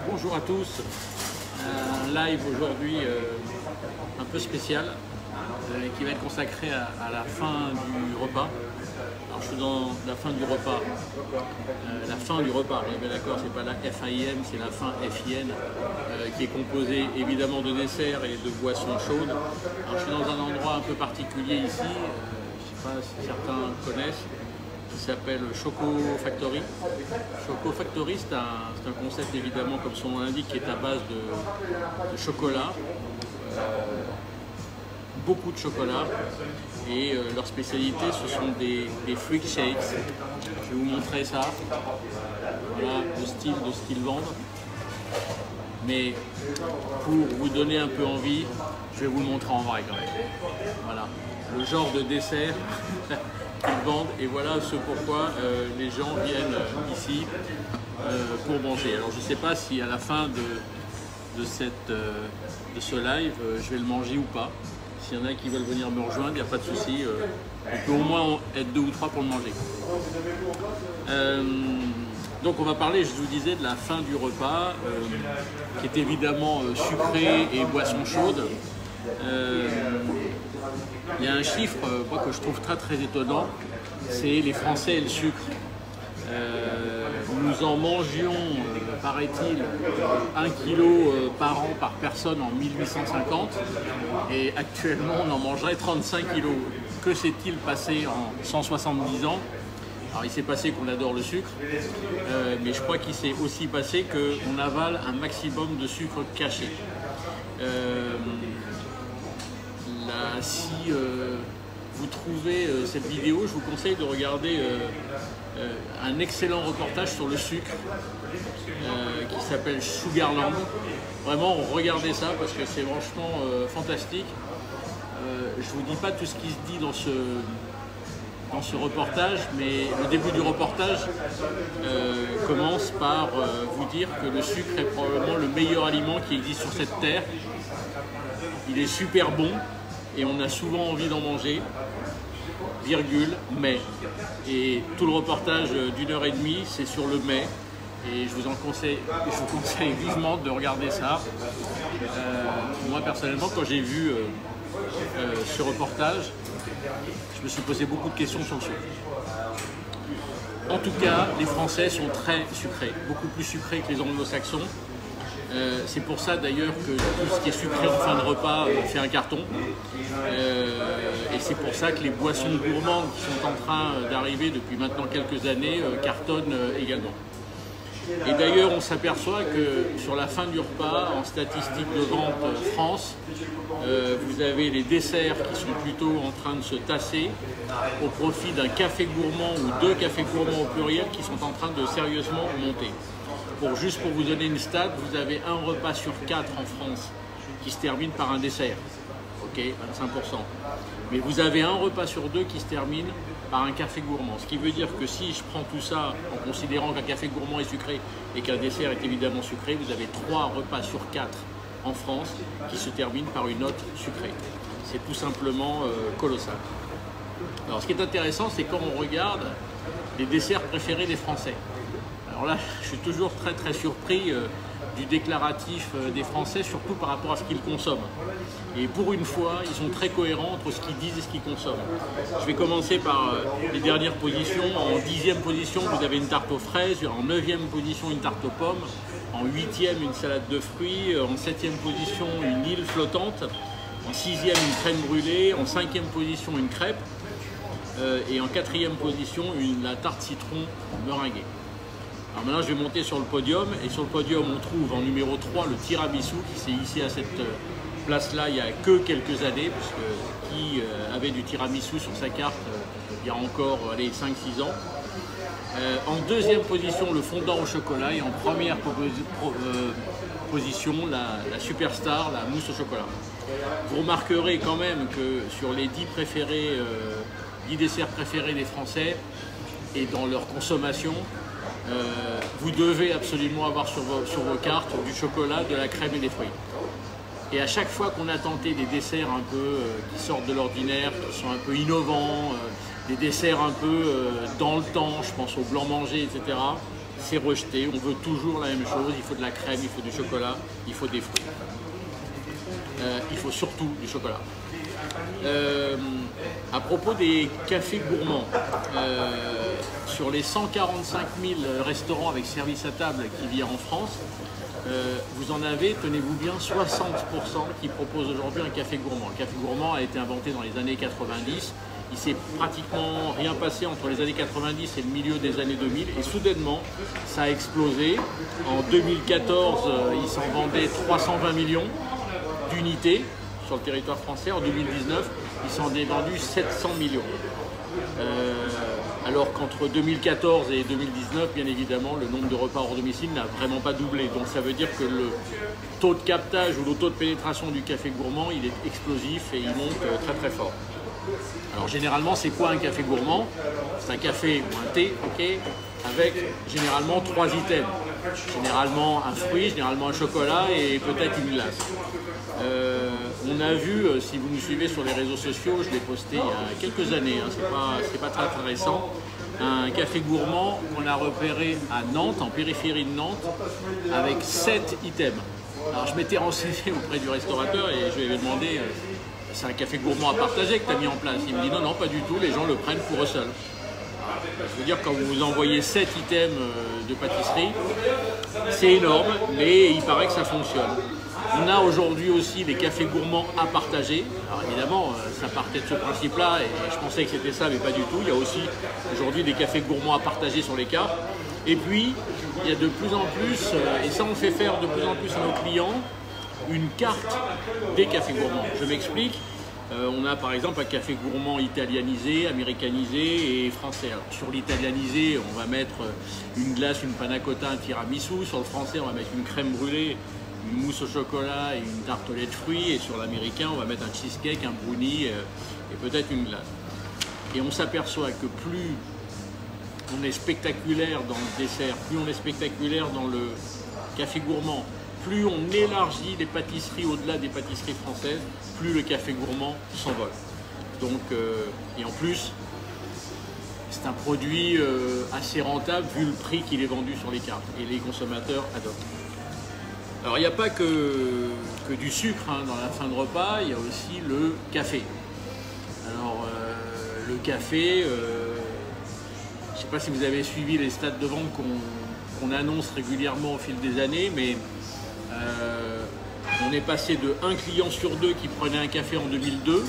Bonjour à tous, un live aujourd'hui un peu spécial qui va être consacré à la fin du repas. Alors je suis dans la fin du repas, on est bien d'accord, c'est pas la FIM, c'est la fin FIN qui est composée évidemment de desserts et de boissons chaudes. Alors je suis dans un endroit un peu particulier ici, je ne sais pas si certains connaissent, qui s'appelle Choco Factory. Choco Factory, c'est un concept évidemment, comme son nom l'indique, qui est à base de chocolat, beaucoup de chocolat, et leur spécialité ce sont des fruit shakes. Je vais vous montrer ça, voilà le style de ce qu'ils vendent. Mais pour vous donner un peu envie, je vais vous le montrer en vrai quand même. Voilà, le genre de dessert qu'ils vendent, et voilà ce pourquoi les gens viennent ici pour manger. Alors je ne sais pas si à la fin de ce live je vais le manger ou pas. S'il y en a qui veulent venir me rejoindre, il n'y a pas de souci, on peut au moins être 2 ou 3 pour le manger. Donc on va parler, je vous disais, de la fin du repas, qui est évidemment sucré et boisson chaude. Il y a un chiffre moi, que je trouve très étonnant, c'est les Français et le sucre. Nous en mangions, paraît-il, 1 kg par an par personne en 1850, et actuellement on en mangerait 35 kg. Que s'est-il passé en 170 ans? Alors il s'est passé qu'on adore le sucre, mais je crois qu'il s'est aussi passé qu'on avale un maximum de sucre caché. Si vous trouvez cette vidéo, je vous conseille de regarder un excellent reportage sur le sucre qui s'appelle Sugarland. Vraiment, regardez ça parce que c'est franchement fantastique. Je vous dis pas tout ce qui se dit dans ce reportage, mais le début du reportage commence par vous dire que le sucre est probablement le meilleur aliment qui existe sur cette terre. Il est super bon et on a souvent envie d'en manger, virgule, mais. Et tout le reportage d'1h30, c'est sur le mais. Et je vous conseille vivement de regarder ça. Moi personnellement, quand j'ai vu ce reportage, je me suis posé beaucoup de questions sur le sucre. En tout cas, les Français sont très sucrés, beaucoup plus sucrés que les Anglo-Saxons. C'est pour ça d'ailleurs que tout ce qui est sucré en fin de repas fait un carton. Et c'est pour ça que les boissons gourmandes qui sont en train d'arriver depuis maintenant quelques années cartonnent également. Et d'ailleurs, on s'aperçoit que sur la fin du repas, en statistique de vente France, vous avez les desserts qui sont plutôt en train de se tasser au profit d'un café gourmand ou 2 cafés gourmands au pluriel qui sont en train de sérieusement monter. Juste pour vous donner une stat, vous avez un repas sur 4 en France qui se termine par un dessert, ok, 25%. Mais vous avez un repas sur 2 qui se termine par un café gourmand. Ce qui veut dire que si je prends tout ça en considérant qu'un café gourmand est sucré et qu'un dessert est évidemment sucré, vous avez 3 repas sur 4 en France qui se terminent par une note sucrée. C'est tout simplement colossal. Alors ce qui est intéressant, c'est quand on regarde les desserts préférés des Français. Alors là, je suis toujours très surpris du déclaratif des Français, surtout par rapport à ce qu'ils consomment. Et pour une fois, ils sont très cohérents entre ce qu'ils disent et ce qu'ils consomment. Je vais commencer par les dernières positions. En 10e position, vous avez une tarte aux fraises. En 9e position, une tarte aux pommes. En 8e, une salade de fruits. En 7e position, une île flottante. En 6e, une crème brûlée. En 5e position, une crêpe. Et en 4e position, la tarte citron meringuée. Alors maintenant, je vais monter sur le podium, et sur le podium, on trouve en numéro 3 le tiramisu, qui s'est ici à cette place-là il n'y a que quelques années, puisque qui avait du tiramisu sur sa carte il y a encore 5-6 ans. En 2e position, le fondant au chocolat, et en première position, la superstar, la mousse au chocolat. Vous remarquerez quand même que sur les 10 desserts préférés des Français, et dans leur consommation, vous devez absolument avoir sur vos cartes du chocolat, de la crème et des fruits. Et à chaque fois qu'on a tenté des desserts un peu qui sortent de l'ordinaire, qui sont un peu innovants, des desserts un peu dans le temps, je pense au blanc manger, etc., c'est rejeté. On veut toujours la même chose. Il faut de la crème, il faut du chocolat, il faut des fruits. Il faut surtout du chocolat. À propos des cafés gourmands, sur les 145 000 restaurants avec service à table qu'il y a en France, vous en avez, tenez-vous bien, 60% qui proposent aujourd'hui un café gourmand. Le café gourmand a été inventé dans les années 90. Il s'est pratiquement rien passé entre les années 90 et le milieu des années 2000. Et soudainement, ça a explosé. En 2014, il s'en vendait 320 millions d'unités sur le territoire français. En 2019, il s'en est vendu 700 millions. Alors qu'entre 2014 et 2019, bien évidemment, le nombre de repas hors domicile n'a vraiment pas doublé. Donc ça veut dire que le taux de captage ou le taux de pénétration du café gourmand, il est explosif et il monte très très fort. Alors généralement, c'est quoi un café gourmand? C'est un café ou un thé, ok, avec généralement 3 items. Généralement un fruit, généralement un chocolat et peut-être une glace. On a vu, si vous nous suivez sur les réseaux sociaux, je l'ai posté il y a quelques années, hein, c'est pas très récent, un café gourmand qu'on a repéré à Nantes, en périphérie de Nantes, avec 7 items. Alors je m'étais renseigné auprès du restaurateur et je lui avais demandé, c'est un café gourmand à partager que tu as mis en place? Il me dit non, pas du tout, les gens le prennent pour eux seuls. Je veux dire, quand vous envoyez 7 items de pâtisserie, c'est énorme, mais il paraît que ça fonctionne. On a aujourd'hui aussi les cafés gourmands à partager. Alors évidemment, ça partait de ce principe-là et je pensais que c'était ça, mais pas du tout. Il y a aussi aujourd'hui des cafés gourmands à partager sur les cartes. Et puis, il y a de plus en plus, et ça on fait faire de plus en plus à nos clients, une carte des cafés gourmands. Je m'explique. On a par exemple un café gourmand italianisé, américanisé et français. Alors, sur l'italianisé, on va mettre une glace, une panna cotta, un tiramisu. Sur le français, on va mettre une crème brûlée, une mousse au chocolat et une tartelette de fruits. Et sur l'américain, on va mettre un cheesecake, un brownie et peut-être une glace. Et on s'aperçoit que plus on est spectaculaire dans le dessert, plus on est spectaculaire dans le café gourmand, plus on élargit les pâtisseries au-delà des pâtisseries françaises, plus le café gourmand s'envole. Donc, et en plus, c'est un produit assez rentable vu le prix qu'il est vendu sur les cartes. Et les consommateurs adorent. Alors, il n'y a pas que du sucre hein, dans la fin de repas, il y a aussi le café. Alors, le café, je ne sais pas si vous avez suivi les stats de vente qu'on annonce régulièrement au fil des années, mais on est passé de 1 client sur 2 qui prenait un café en 2002,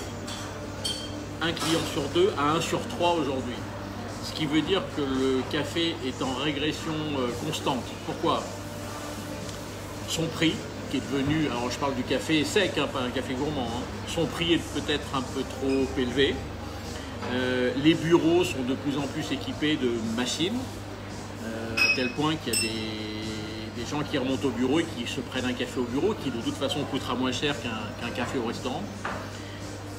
1 client sur 2 à 1 sur 3 aujourd'hui. Ce qui veut dire que le café est en régression constante. Pourquoi? Son prix, qui est devenu, alors je parle du café sec, hein, pas un café gourmand, hein, son prix est peut-être un peu trop élevé. Les bureaux sont de plus en plus équipés de machines, à tel point qu'il y a des gens qui remontent au bureau et qui se prennent un café au bureau, qui de toute façon coûtera moins cher qu'un café au restaurant.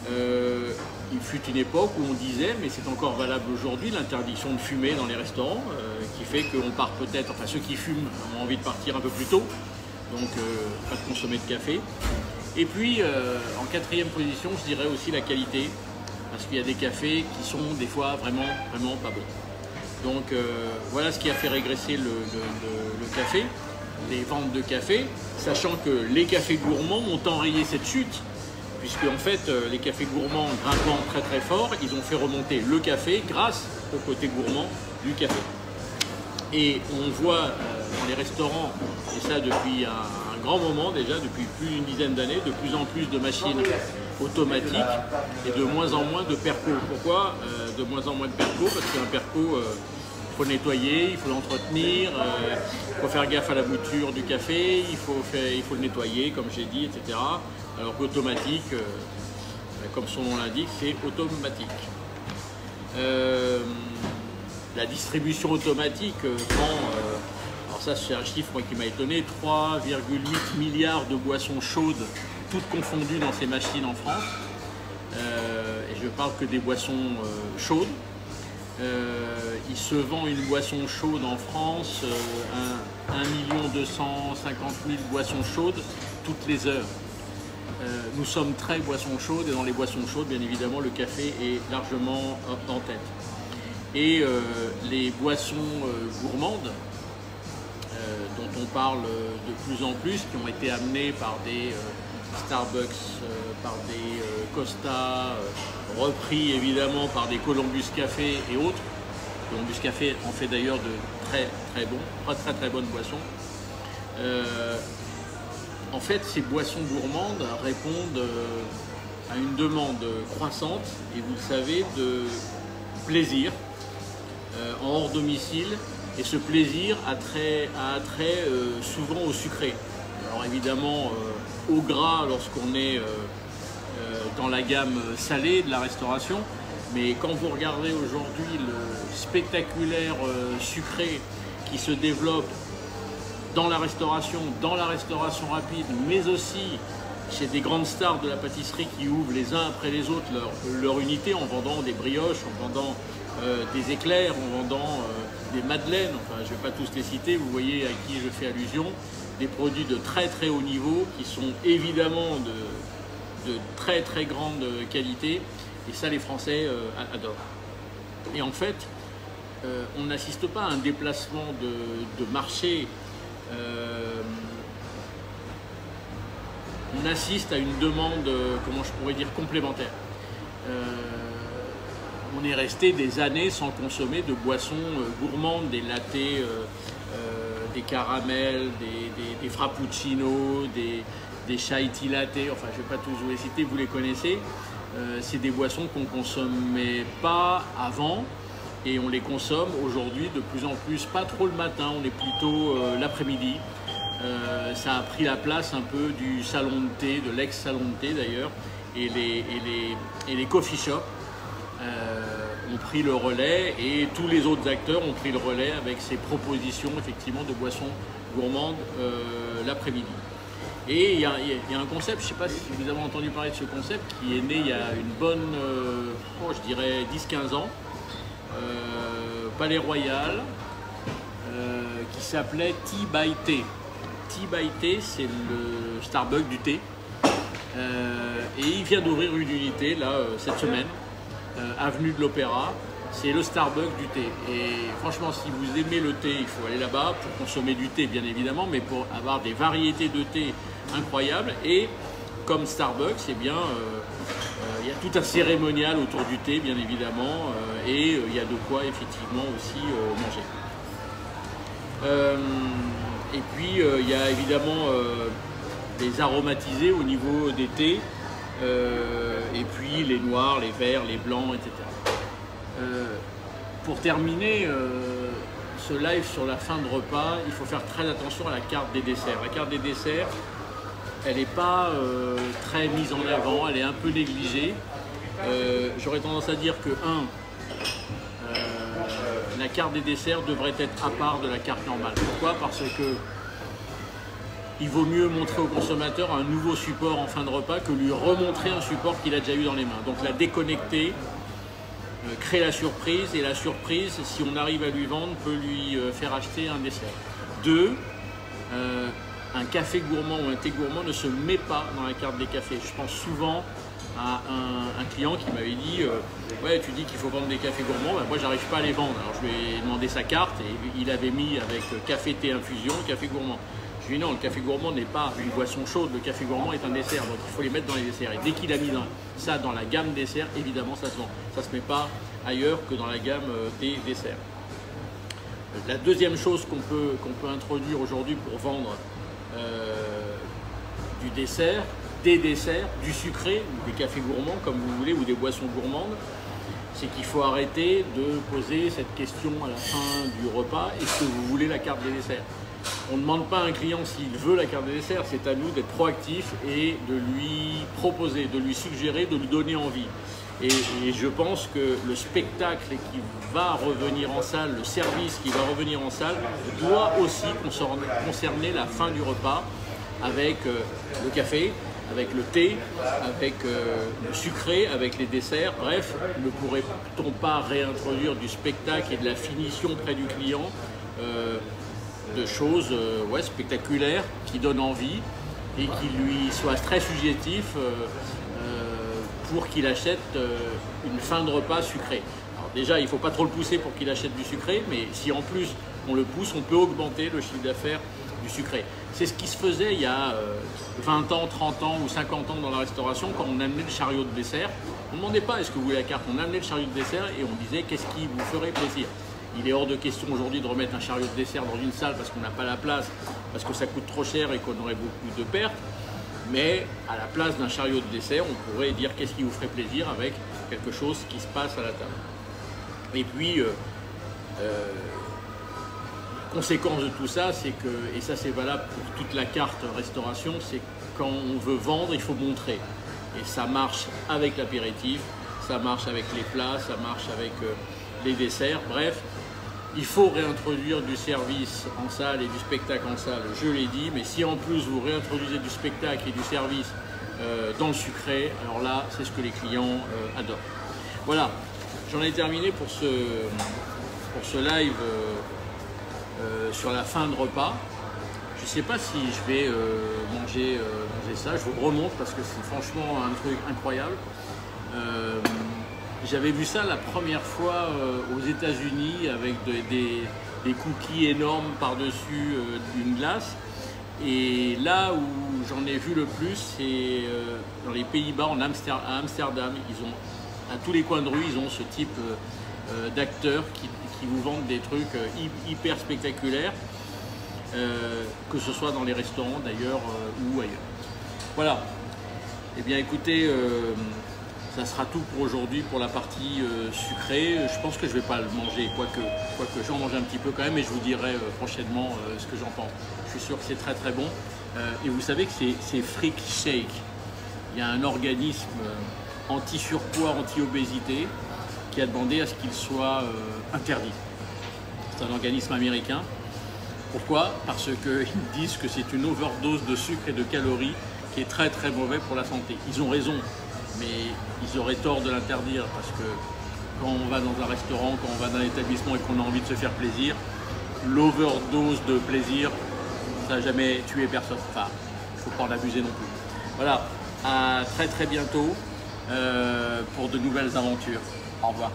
Il fut une époque où on disait, mais c'est encore valable aujourd'hui, l'interdiction de fumer dans les restaurants, qui fait qu'on part peut-être, enfin ceux qui fument ont envie de partir un peu plus tôt, donc pas de consommer de café. Et puis en 4e position, je dirais aussi la qualité, parce qu'il y a des cafés qui sont des fois vraiment pas bons. Donc voilà ce qui a fait régresser le café, les ventes de café, sachant que les cafés gourmands ont enrayé cette chute, puisque en fait les cafés gourmands grimpant très fort, ils ont fait remonter le café grâce au côté gourmand du café. Et on voit dans les restaurants, et ça depuis un grand moment déjà, depuis plus d'une dizaine d'années, de plus en plus de machines automatiques et de moins en moins de percos. Pourquoi de moins en moins de percos? Parce qu'un perco, il faut le nettoyer, il faut l'entretenir, il faut faire gaffe à la bouture du café, il faut le nettoyer, comme j'ai dit, etc. Alors qu'automatique, comme son nom l'indique, c'est automatique. La distribution automatique prend, alors ça c'est un chiffre moi, qui m'a étonné, 3,8 milliards de boissons chaudes, toutes confondues dans ces machines en France. Et je parle que des boissons chaudes. Il se vend une boisson chaude en France, 1 250 000 boissons chaudes toutes les heures. Nous sommes très boissons chaudes et dans les boissons chaudes, bien évidemment, le café est largement en tête. Et les boissons gourmandes, parle de plus en plus, qui ont été amenés par des Starbucks, par des Costa, repris évidemment par des Columbus Café et autres. Columbus Café en fait d'ailleurs de très bonnes boissons. En fait, ces boissons gourmandes répondent à une demande croissante, et vous le savez, de plaisir en hors domicile, et ce plaisir a trait souvent au sucré. Alors évidemment au gras lorsqu'on est dans la gamme salée de la restauration, mais quand vous regardez aujourd'hui le spectaculaire sucré qui se développe dans la restauration rapide, mais aussi chez des grandes stars de la pâtisserie qui ouvrent les uns après les autres leur unité en vendant des brioches, en vendant des éclairs, en vendant des madeleines, enfin je ne vais pas tous les citer, vous voyez à qui je fais allusion, des produits de très haut niveau qui sont évidemment de très grande qualité, et ça les Français adorent. Et en fait, on n'assiste pas à un déplacement de marché, on assiste à une demande, comment je pourrais dire, complémentaire. On est resté des années sans consommer de boissons gourmandes, des lattés, des caramels, des frappuccinos, des chai tea latte, enfin je ne vais pas tous vous les citer, vous les connaissez. C'est des boissons qu'on ne consommait pas avant, et on les consomme aujourd'hui de plus en plus, pas trop le matin, on est plutôt l'après-midi. Ça a pris la place un peu du salon de thé, de l'ex-salon de thé d'ailleurs, et les coffee shops ont pris le relais, et tous les autres acteurs ont pris le relais avec ces propositions effectivement de boissons gourmandes l'après-midi. Et il y a un concept, je ne sais pas si vous avez entendu parler de ce concept, qui est né il y a une bonne, je dirais 10-15 ans, Palais Royal, qui s'appelait Tea by Tea. Tea by Tea, c'est le Starbucks du thé. Et il vient d'ouvrir une unité là cette semaine, avenue de l'Opéra. C'est le Starbucks du thé. Et franchement, si vous aimez le thé, il faut aller là-bas pour consommer du thé, bien évidemment, mais pour avoir des variétés de thé incroyables. Et comme Starbucks, eh bien, il y a tout un cérémonial autour du thé, bien évidemment, et il y a de quoi effectivement aussi manger. Et puis, il y a évidemment des aromatisés au niveau des thés, et puis les noirs, les verts, les blancs, etc. Pour terminer ce live sur la fin de repas, il faut faire très attention à la carte des desserts. La carte des desserts, elle n'est pas très mise en avant, elle est un peu négligée. J'aurais tendance à dire que, la carte des desserts devrait être à part de la carte normale. Pourquoi? Parce que il vaut mieux montrer au consommateur un nouveau support en fin de repas que lui remontrer un support qu'il a déjà eu dans les mains. Donc la déconnecter crée la surprise, et la surprise, si on arrive à lui vendre, peut lui faire acheter un dessert. 2, un café gourmand ou un thé gourmand ne se met pas dans la carte des cafés. Je pense souvent à un client qui m'avait dit ouais, tu dis qu'il faut vendre des cafés gourmands, ben moi j'arrive pas à les vendre. Alors je lui ai demandé sa carte, et il avait mis avec café, thé, infusion, café gourmand. Je lui ai dit non, le café gourmand n'est pas une boisson chaude, le café gourmand est un dessert, donc il faut les mettre dans les desserts. Et dès qu'il a mis ça dans la gamme dessert, évidemment ça se vend. Ça se met pas ailleurs que dans la gamme des desserts. La deuxième chose qu'on peut introduire aujourd'hui pour vendre du dessert, des desserts, du sucré, ou des cafés gourmands comme vous voulez, ou des boissons gourmandes, c'est qu'il faut arrêter de poser cette question à la fin du repas: est-ce que vous voulez la carte des desserts? On ne demande pas à un client s'il veut la carte des desserts, c'est à nous d'être proactifs et de lui proposer, de lui suggérer, de lui donner envie. Et je pense que le spectacle qui va revenir en salle, le service qui va revenir en salle, doit aussi concerner la fin du repas, avec le café, avec le thé, avec le sucré, avec les desserts. Bref, ne pourrait-on pas réintroduire du spectacle et de la finition près du client, de choses spectaculaires qui donnent envie et qui lui soient très subjectifs pour qu'il achète une fin de repas sucrée. Alors déjà, il ne faut pas trop le pousser pour qu'il achète du sucré, mais si en plus qu'on le pousse, on peut augmenter le chiffre d'affaires du sucré. C'est ce qui se faisait il y a 20 ans, 30 ans ou 50 ans dans la restauration quand on amenait le chariot de dessert. On ne demandait pas est-ce que vous voulez la carte, on amenait le chariot de dessert et on disait qu'est-ce qui vous ferait plaisir. Il est hors de question aujourd'hui de remettre un chariot de dessert dans une salle parce qu'on n'a pas la place, parce que ça coûte trop cher et qu'on aurait beaucoup de pertes. Mais à la place d'un chariot de dessert, on pourrait dire qu'est-ce qui vous ferait plaisir avec quelque chose qui se passe à la table. Et puis, conséquence de tout ça, c'est que, et ça c'est valable pour toute la carte restauration, c'est quand on veut vendre, il faut montrer. Et ça marche avec l'apéritif, ça marche avec les plats, ça marche avec les desserts, bref. Il faut réintroduire du service en salle et du spectacle en salle, je l'ai dit, mais si en plus vous réintroduisez du spectacle et du service dans le sucré, alors là, c'est ce que les clients adorent. Voilà, j'en ai terminé pour ce live sur la fin de repas. Je ne sais pas si je vais manger ça, je vous remonte parce que c'est franchement un truc incroyable. J'avais vu ça la première fois aux États-Unis avec des cookies énormes par-dessus d'une glace. Et là où j'en ai vu le plus, c'est dans les Pays-Bas, à Amsterdam. Ils ont, à tous les coins de rue, ils ont ce type d'acteurs qui vous vendent des trucs hyper spectaculaires, que ce soit dans les restaurants d'ailleurs ou ailleurs. Voilà. Eh bien écoutez, ça sera tout pour aujourd'hui pour la partie sucrée. Je pense que je ne vais pas le manger, quoique j'en mange un petit peu quand même, et je vous dirai prochainement ce que j'en pense. Je suis sûr que c'est très très bon. Et vous savez que c'est Freak Shake. Il y a un organisme anti-surpoids, anti-obésité qui a demandé à ce qu'il soit interdit. C'est un organisme américain. Pourquoi? Parce qu'ils disent que c'est une overdose de sucre et de calories qui est très très mauvais pour la santé. Ils ont raison, mais ils auraient tort de l'interdire parce que quand on va dans un restaurant, quand on va dans un établissement et qu'on a envie de se faire plaisir, l'overdose de plaisir, ça n'a jamais tué personne. Enfin, il ne faut pas en abuser non plus. Voilà, à très très bientôt pour de nouvelles aventures. Au revoir.